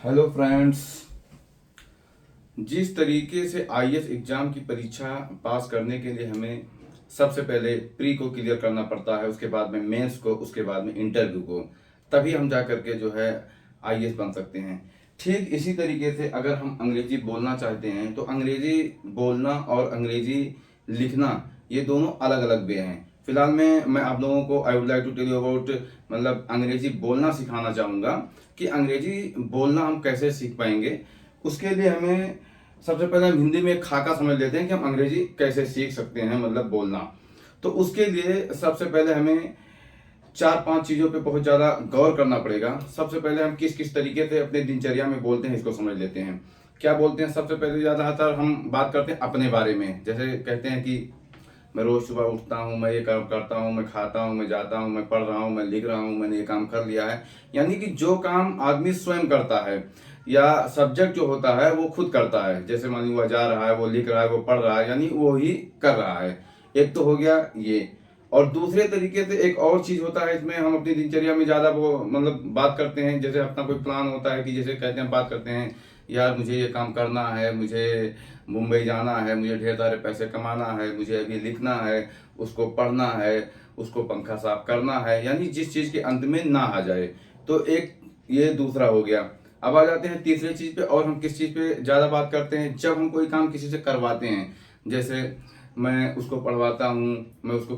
Hello friends. जिस तरीके से आईएएस एग्जाम की परीक्षा पास करने के लिए हमें सबसे पहले प्री को क्लियर करना पड़ता है, उसके बाद में मेंस को, उसके बाद में इंटरव्यू को, तभी हम जा करके जो है आईएएस बन सकते हैं। ठीक इसी तरीके से अगर हम अंग्रेजी बोलना चाहते हैं तो अंग्रेजी बोलना और अंग्रेजी लिखना ये दोनों अलग अलग वे हैं। फिलहाल में मैं आप लोगों को I would like to tell you about मतलब अंग्रेजी बोलना सिखाना चाहूँगा कि अंग्रेजी बोलना हम कैसे सीख पाएंगे। उसके लिए हमें सबसे पहले हम हिंदी में एक खाका समझ लेते हैं कि हम अंग्रेजी कैसे सीख सकते हैं, मतलब बोलना। तो उसके लिए सबसे पहले हमें चार पांच चीज़ों पे बहुत ज़्यादा गौर करना पड़ेगा। सबसे पहले हम किस किस तरीके से अपने दिनचर्या में बोलते हैं इसको समझ लेते हैं। क्या बोलते हैं? सबसे पहले ज़्यादातर हम बात करते हैं अपने बारे में। जैसे कहते हैं कि मैं रोज़ सुबह उठता हूँ, मैं ये काम करता हूँ, मैं खाता हूँ, मैं जाता हूँ, मैं पढ़ रहा हूँ, मैं लिख रहा हूँ, मैंने ये काम कर लिया है। यानी कि जो काम आदमी स्वयं करता है या सब्जेक्ट जो होता है वो खुद करता है। जैसे मान लीजिए वह जा रहा है, वो लिख रहा है, वो पढ़ रहा है, यानी वो ही कर रहा है। एक तो हो गया ये। और दूसरे तरीके से एक और चीज होता है, इसमें हम अपनी दिनचर्या में ज्यादा वो मतलब बात करते हैं। जैसे अपना कोई प्लान होता है कि जैसे कहते हैं, बात करते हैं, यार मुझे ये काम करना है, मुझे मुंबई जाना है, मुझे ढेर सारे पैसे कमाना है, मुझे अभी लिखना है, उसको पढ़ना है, उसको पंखा साफ करना है, यानी जिस चीज के अंत में ना आ जाए। तो एक ये दूसरा हो गया। अब आ जाते हैं तीसरी चीज पे। और हम किस चीज पे ज्यादा बात करते हैं? जब हम कोई काम किसी से करवाते हैं। जैसे मैं उसको पढ़वाता हूँ, मैं उसको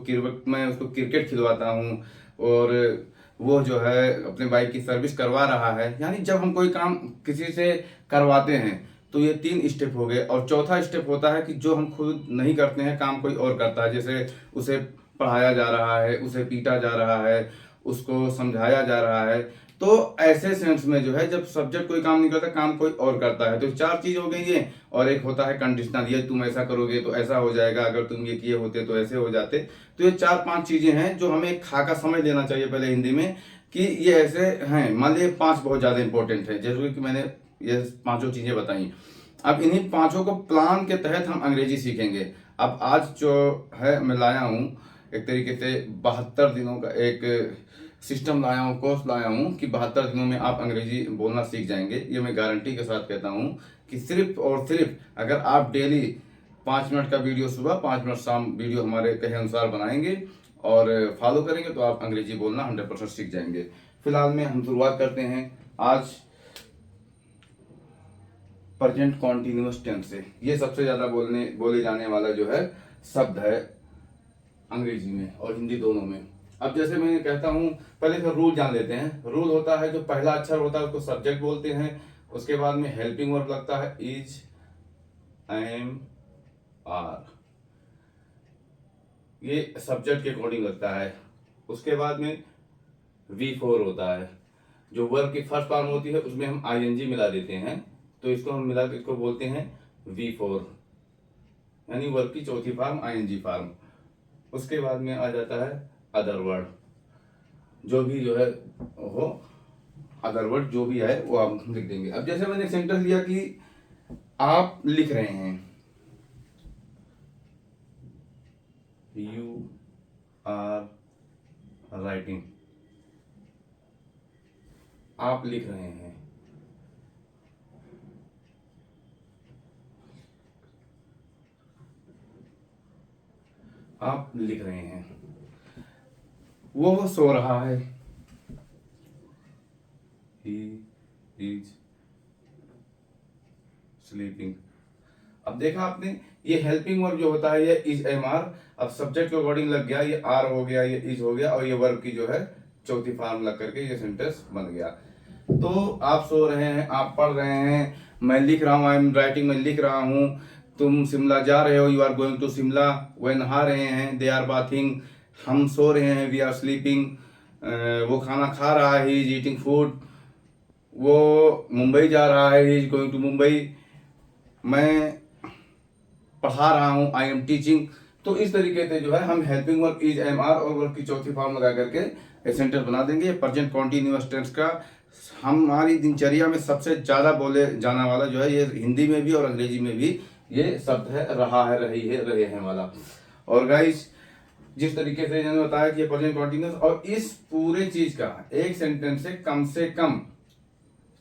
क्रिकेट खिलवाता हूँ, और वो जो है अपने बाइक की सर्विस करवा रहा है। यानी जब हम कोई काम किसी से करवाते हैं तो ये तीन स्टेप हो गए। और चौथा स्टेप होता है कि जो हम खुद नहीं करते हैं, काम कोई और करता है। जैसे उसे पढ़ाया जा रहा है, उसे पीटा जा रहा है, उसको समझाया जा रहा है। तो ऐसे सेंस में जो है, जब सब्जेक्ट कोई काम नहीं करता, काम कोई और करता है। तो चार चीज हो गई ये। और एक होता है कंडीशनल, ये तुम ऐसा करोगे तो ऐसा हो जाएगा, अगर तुम ये किए होते तो ऐसे हो जाते। तो ये चार पांच चीजें हैं जो हमें एक खाका समझ लेना चाहिए पहले हिंदी में, कि ये ऐसे हैं। मान लीजिए पांच बहुत ज्यादा इंपॉर्टेंट है, जैसे कि मैंने ये पांचों चीजें बताई। अब इन्हीं पांचों को प्लान के तहत हम अंग्रेजी सीखेंगे। अब आज जो है मैं लाया हूँ एक तरीके से 72 दिनों का एक सिस्टम लाया हूँ, कोर्स लाया हूँ कि 72 दिनों में आप अंग्रेजी बोलना सीख जाएंगे। ये मैं गारंटी के साथ कहता हूँ कि सिर्फ और सिर्फ अगर आप डेली 5 मिनट का वीडियो सुबह, 5 मिनट शाम वीडियो हमारे कहे अनुसार बनाएंगे और फॉलो करेंगे तो आप अंग्रेजी बोलना 100% सीख जाएंगे। फिलहाल में हम शुरुआत करते हैं आज प्रेजेंट कॉन्टिन्यूअस टेंस से। ये सबसे ज्यादा बोले जाने वाला जो है शब्द है अंग्रेजी में और हिंदी दोनों में। अब जैसे मैं कहता हूँ, पहले तो रूल जान लेते हैं। रूल होता है जो पहला अक्षर होता है उसको सब्जेक्ट बोलते हैं। उसके बाद में हेल्पिंग वर्ब लगता है इज, एम, आर, ये सब्जेक्ट के अकॉर्डिंग लगता है। उसके बाद में V4 होता है। जो वर्ब की फर्स्ट फॉर्म होती है उसमें हम आईएनजी मिला देते हैं, तो इसको हम मिला के इसको बोलते हैं V4, यानी वर्ब की चौथी फॉर्म आईएनजी फॉर्म। उसके बाद में आ जाता है अदर वर्ड, जो भी जो है हो, अदर वर्ड जो भी है वो आप लिख देंगे। अब जैसे मैंने एक सेंटेंस लिया कि आप लिख रहे हैं, यू आर राइटिंग, आप लिख रहे हैं। आप लिख रहे हैं। वो सो रहा है, he is sleeping। अब देखा आपने, ये हेल्पिंग वर्ब जो होता है ये इज, एम, आर। अब सब्जेक्ट के अकॉर्डिंग लग गया, ये आर हो गया, ये इज हो गया, और ये वर्ब की जो है चौथी फॉर्म लग करके ये सेंटेंस बन गया। तो आप सो रहे हैं, आप पढ़ रहे हैं, मैं लिख रहा हूँ, आई एम राइटिंग, मैं लिख रहा हूँ। तुम शिमला जा रहे हो, you are going to Shimla. वह नहा रहे हैं, दे आर बाथिंग। हम सो रहे हैं, वी आर स्लीपिंग। वो खाना खा रहा है, ही इज ईटिंग फूड। वो मुंबई जा रहा है, he is going to Mumbai. मैं पढ़ा रहा हूँ, आई एम टीचिंग। तो इस तरीके से जो है हम helping verb is, am, are और वर्ब की चौथी फॉर्म लगा करके सेंटेंस बना देंगे। प्रेजेंट कॉन्टिन्यूअस टेंस का हमारी दिनचर्या में सबसे ज्यादा बोले जाने वाला जो है, ये हिंदी में भी और अंग्रेजी में भी ये शब्द है, रहा है, रही है, रहे हैं वाला। और गाइस, जिस तरीके से मैंने बताया कि ये प्रेजेंट कॉन्टिन्यूअस, और इस पूरे चीज का एक सेंटेंस से कम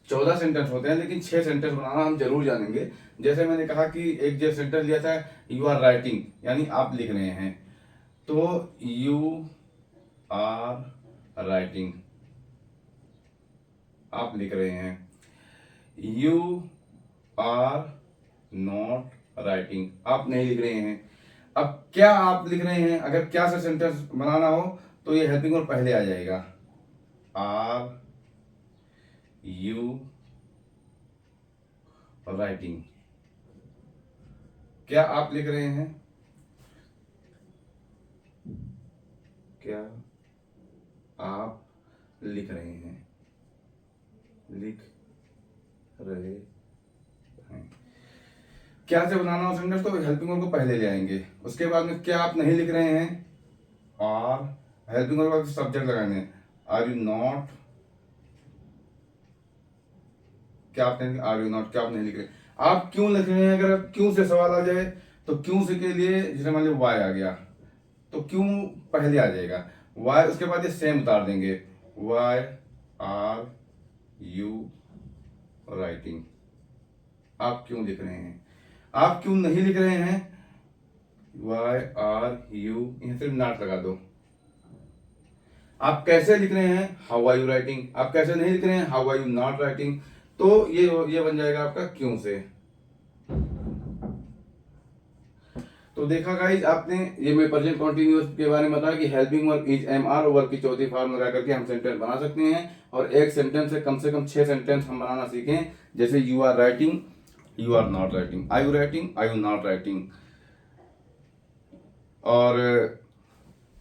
14 सेंटेंस होते हैं, लेकिन 6 सेंटेंस बनाना हम जरूर जानेंगे। जैसे मैंने कहा कि एक जो सेंटेंस लिया था, यू आर राइटिंग, यानी आप लिख रहे हैं, तो यू आर राइटिंग, आप लिख रहे हैं। यू आर नॉट राइटिंग, आप नहीं लिख रहे हैं। अब क्या आप लिख रहे हैं, अगर क्या से सेंटेंस बनाना हो तो ये हेल्पिंग वर्ब पहले आ जाएगा। आर यू राइटिंग, क्या आप लिख रहे हैं, क्या आप लिख रहे हैं, लिख रहे हैं। क्या से बनाना हो सेंटेंस तो हेल्पिंग वर्ब को पहले ले आएंगे। उसके बाद में क्या आप नहीं लिख रहे हैं, आर, हेल्पिंग वर्ब का सब्जेक्ट लगाएंगे, आर यू नॉट, क्या आप नहीं, आर यू नॉट, क्या आप नहीं लिख रहे। आप क्यों लिख रहे हैं, अगर आप क्यों से सवाल आ जाए तो क्यों से के लिए, जैसे मान लीजिए वाई आ गया तो क्यों पहले आ जाएगा, वाई, उसके बाद ये सेम उतार देंगे, वाई आर यू राइटिंग, आप क्यों लिख रहे हैं। आप क्यों नहीं लिख रहे हैं, वाई आर यू, यहां सिर्फ नॉट लगा दो। आप कैसे लिख रहे हैं, हाउ आर यू राइटिंग, आप कैसे नहीं लिख रहे हैं, how are you not writing, तो ये बन जाएगा आपका क्यों से। तो देखा गाइस आपने, ये मैं प्रेजेंट कंटिन्यूअस के बारे में बताया कि helping verb is am are, verb की चौथी फॉर्म लगा करके हम सेंटेंस बना सकते हैं, और एक सेंटेंस से कम 6 सेंटेंस हम बनाना सीखें। जैसे you are writing, you are not writing, I you writing, I you not writing. और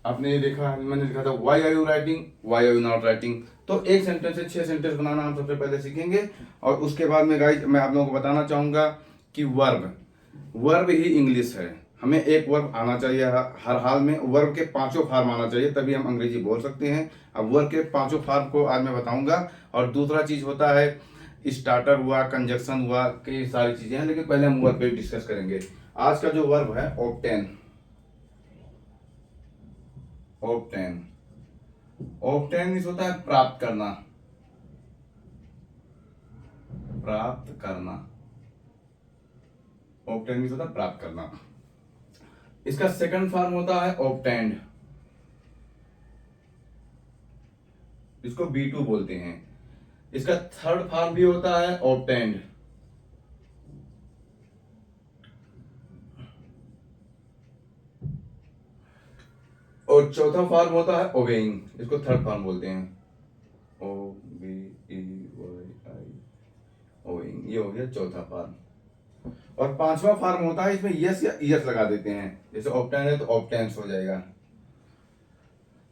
आपने ये देखा, मैंने लिखा था why are you writing, why are you not writing. तो एक सेंटेंस से 6 सेंटेंस बनाना हम सबसे पहले सीखेंगे। और उसके बाद में गाइस मैं आप लोगों को बताना चाहूंगा कि वर्ब ही इंग्लिश है। हमें एक वर्ब आना चाहिए हर हाल में, वर्ब के 5 फॉर्म आना चाहिए, तभी हम अंग्रेजी बोल सकते हैं। अब वर्ब के 5 फॉर्म को आज मैं बताऊंगा। और दूसरा चीज होता है स्टार्टर हुआ, कंजक्शन हुआ, कई सारी चीजें हैं, लेकिन पहले हम वर्ब पे डिस्कस करेंगे। आज का जो वर्ब है ऑब्टेन, ऑब्टेन, ऑब्टेन मीन्स होता है प्राप्त करना, प्राप्त करना, ऑब्टेन मीन्स होता है प्राप्त करना। इसका सेकंड फॉर्म होता है ऑब्टेन्ड, इसको B2 बोलते हैं। इसका थर्ड फॉर्म भी होता है ऑब्टेन्ड, और चौथा फॉर्म होता है ओबेइंग, इसको थर्ड फॉर्म बोलते हैं, OBEYI, ओबेइंग, ये हो गया चौथा फॉर्म। और पांचवा फॉर्म होता है, इसमें यस या ईएस लगा देते हैं, जैसे ऑब्टेन है तो ऑब्टेंस हो जाएगा।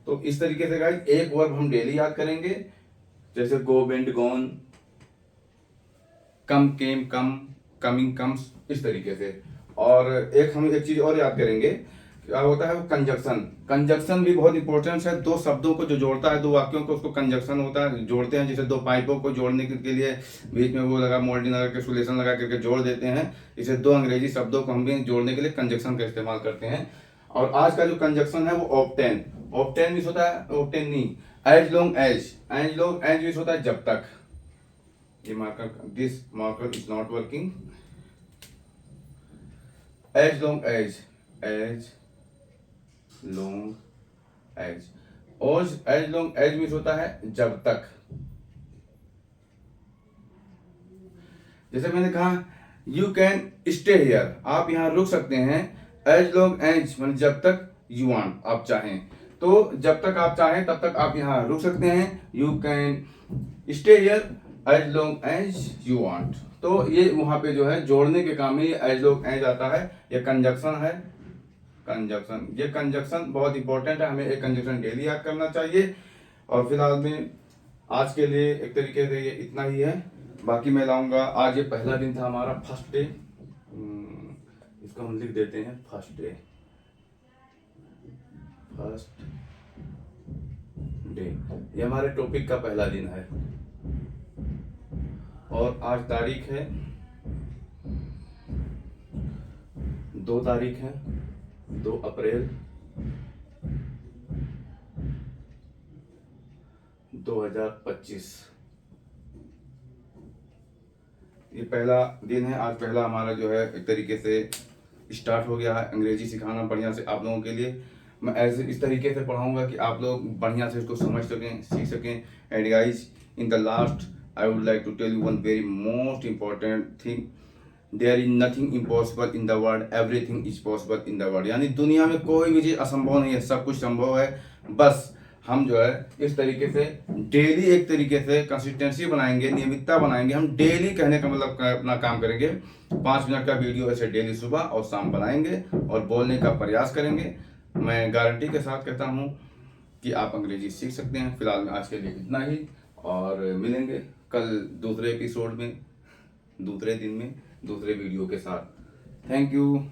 तो इस तरीके से गाइस एक वर्ब हम डेली याद करेंगे, जैसे गो, वेंट, गॉन, कम, केम, कम, कमिंग, कम्स, इस तरीके से। और हम एक चीज और याद करेंगे, क्या होता है वो कंजक्शन। कंजक्शन भी बहुत इंपॉर्टेंट है, दो शब्दों को जो जोड़ता है, दो वाक्यों को, उसको कंजक्शन होता है, जोड़ते हैं। जैसे दो पाइपों को जोड़ने के लिए बीच में वो लगा, मोल्डिंग लगा के, सुलेशन लगा करके जोड़ देते हैं। इसे दो अंग्रेजी शब्दों को हम भी जोड़ने के लिए कंजक्शन का इस्तेमाल करते हैं। और आज का जो कंजक्शन है वो ऑब्टेन, ऑब्टेन मीन्स होता है, ऑब्टेन नहीं, as long as, as long as means होता है जब तक। ये marker, this marker is not working. As long as, as long as, और एज लॉन्ग एज मीन्स होता है जब तक। जैसे मैंने कहा यू कैन स्टे हियर, आप यहां रुक सकते हैं। एज लॉन्ग एज मान जब तक यू वांट, आप चाहें, तो जब तक आप चाहें तब तक आप यहां रुक सकते हैं। You can stay here as long as you want. तो ये वहां पे जो है जोड़ने के काम में ये एज लॉन्ग एज आता है, ये कंजक्शन है, कंजक्शन। ये कंजक्शन बहुत इंपॉर्टेंट है, हमें एक कंजक्शन डेली याद करना चाहिए। और फिलहाल में आज के लिए एक तरीके से ये इतना ही है, बाकी मैं लाऊंगा। आज ये पहला दिन था हमारा, फर्स्ट डे, इसको हम लिख देते हैं फर्स्ट डे, फर्स्ट डे, ये हमारे टॉपिक का पहला दिन है। और आज तारीख है 2 तारीख है, 2 अप्रैल 2025। ये पहला दिन है, आज पहला हमारा जो है एक तरीके से स्टार्ट हो गया है अंग्रेजी सिखाना बढ़िया से आप लोगों के लिए। मैं ऐसे इस तरीके से पढ़ाऊंगा कि आप लोग बढ़िया से इसको समझ सकें, सीख सकें। And guys, in the last I would like to tell you one very most important thing, there is nothing impossible in the world, everything is possible in the world. यानी दुनिया में कोई भी चीज़ असंभव नहीं है, सब कुछ संभव है। बस हम जो है इस तरीके से डेली एक तरीके से कंसिस्टेंसी बनाएंगे, नियमितता बनाएंगे। हम डेली कहने का मतलब अपना काम करेंगे, 5 मिनट का वीडियो ऐसे डेली सुबह और शाम बनाएंगे और बोलने का प्रयास करेंगे। मैं गारंटी के साथ कहता हूँ कि आप अंग्रेजी सीख सकते हैं। फिलहाल में आज के लिए इतना ही, और मिलेंगे कल दूसरे एपिसोड में, दूसरे दिन में, दूसरे वीडियो के साथ। Thank you.